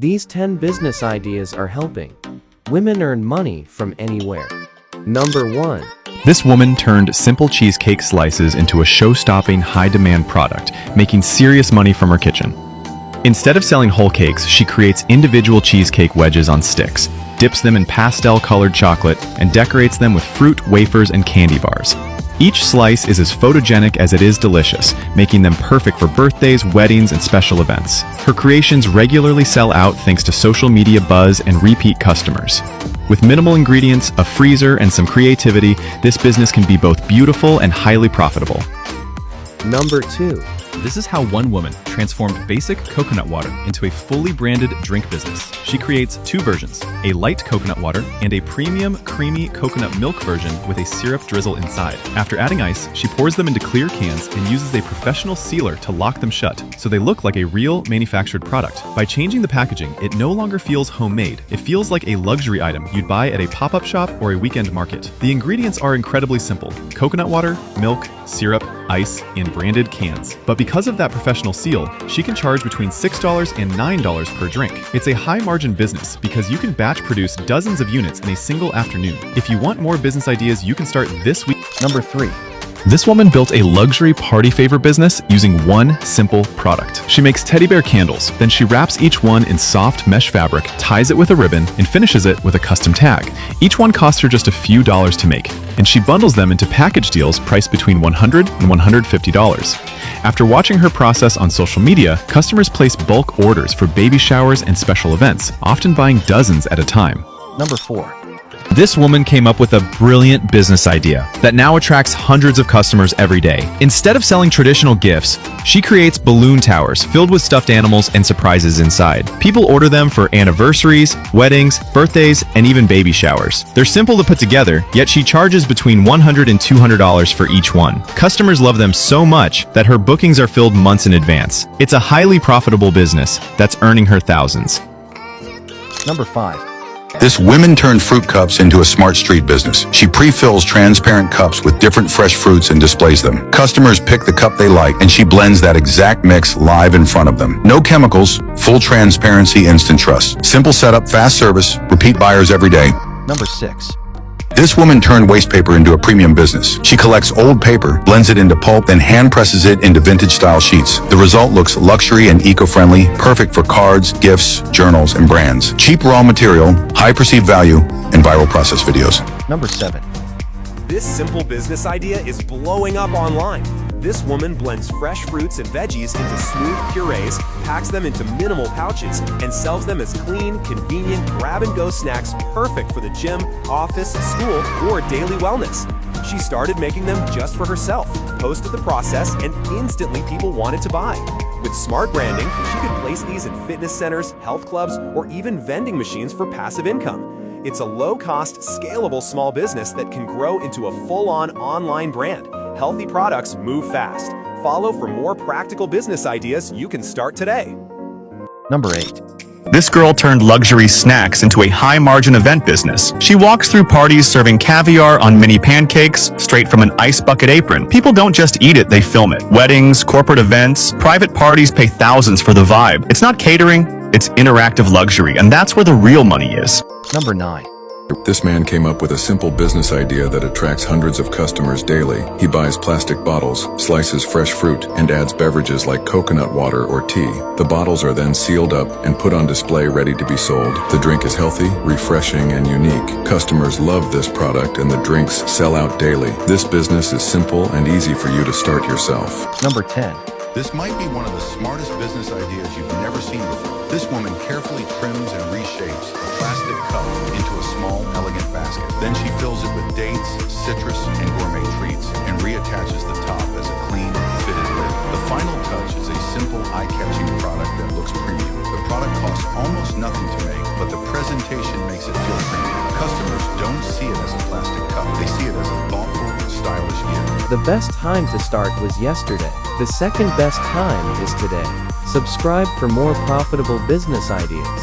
These 10 business ideas are helping women earn money from anywhere. Number 1. This woman turned simple cheesecake slices into a show-stopping, high-demand product, making serious money from her kitchen. Instead of selling whole cakes, she creates individual cheesecake wedges on sticks, dips them in pastel-colored chocolate, and decorates them with fruit, wafers, and candy bars. Each slice is as photogenic as it is delicious, making them perfect for birthdays, weddings, and special events. Her creations regularly sell out thanks to social media buzz and repeat customers. With minimal ingredients, a freezer, and some creativity, this business can be both beautiful and highly profitable. Number 2. This is how one woman transformed basic coconut water into a fully branded drink business. She creates 2 versions, a light coconut water and a premium creamy coconut milk version with a syrup drizzle inside. After adding ice, she pours them into clear cans and uses a professional sealer to lock them shut, so they look like a real manufactured product. By changing the packaging, it no longer feels homemade. It feels like a luxury item you'd buy at a pop-up shop or a weekend market. The ingredients are incredibly simple: coconut water, milk, syrup, ice, in branded cans. But because of that professional seal, she can charge between $6 and $9 per drink. It's a high-margin business because you can batch produce dozens of units in a single afternoon. If you want more business ideas, you can start this week. Number 3. This woman built a luxury party favor business using one simple product. She makes teddy bear candles, then she wraps each one in soft mesh fabric, ties it with a ribbon, and finishes it with a custom tag. Each one costs her just a few dollars to make, and she bundles them into package deals priced between $100 and $150. After watching her process on social media, customers place bulk orders for baby showers and special events, often buying dozens at a time. Number 4. This woman came up with a brilliant business idea that now attracts hundreds of customers every day. Instead of selling traditional gifts, she creates balloon towers filled with stuffed animals and surprises inside. People order them for anniversaries, weddings, birthdays, and even baby showers. They're simple to put together, yet she charges between $100 and $200 for each one. Customers love them so much that her bookings are filled months in advance. It's a highly profitable business that's earning her thousands. Number 5. This women-turned fruit cups into a smart street business. She pre-fills transparent cups with different fresh fruits and displays them. Customers pick the cup they like, and she blends that exact mix live in front of them. No chemicals, full transparency, instant trust. Simple setup, fast service, repeat buyers every day. Number 6. This woman turned waste paper into a premium business. She collects old paper, blends it into pulp, then hand presses it into vintage-style sheets. The result looks luxury and eco-friendly, perfect for cards, gifts, journals, and brands. Cheap raw material, high perceived value, and viral process videos. Number 7. This simple business idea is blowing up online. This woman blends fresh fruits and veggies into smooth purees, packs them into minimal pouches, and sells them as clean, convenient, grab-and-go snacks perfect for the gym, office, school, or daily wellness. She started making them just for herself, posted the process, and instantly people wanted to buy. With smart branding, she could place these in fitness centers, health clubs, or even vending machines for passive income. It's a low-cost, scalable small business that can grow into a full-on online brand. Healthy products move fast. Follow for more practical business ideas you can start today. Number 8. This girl turned luxury snacks into a high-margin event business. She walks through parties serving caviar on mini pancakes straight from an ice bucket apron. People don't just eat it, they film it. Weddings, corporate events, private parties pay thousands for the vibe. It's not catering, it's interactive luxury, and that's where the real money is. Number 9. This man came up with a simple business idea that attracts hundreds of customers daily. He buys plastic bottles, slices fresh fruit, and adds beverages like coconut water or tea. The bottles are then sealed up and put on display ready to be sold. The drink is healthy, refreshing, and unique. Customers love this product and the drinks sell out daily. This business is simple and easy for you to start yourself. Number 10. This might be one of the smartest business ideas you've never seen before. This woman carefully trims and reshapes a plastic cup into a small, elegant basket. Then she fills it with dates, citrus, and gourmet treats, and reattaches the top as a clean, fitted lid. The final touch is a simple, eye-catching product that looks premium. The product costs almost nothing to make, but the presentation makes it feel premium. Customers don't see it as a plastic cup. They see it as a thoughtful, stylish gift. The best time to start was yesterday. The second best time is today. Subscribe for more profitable business ideas.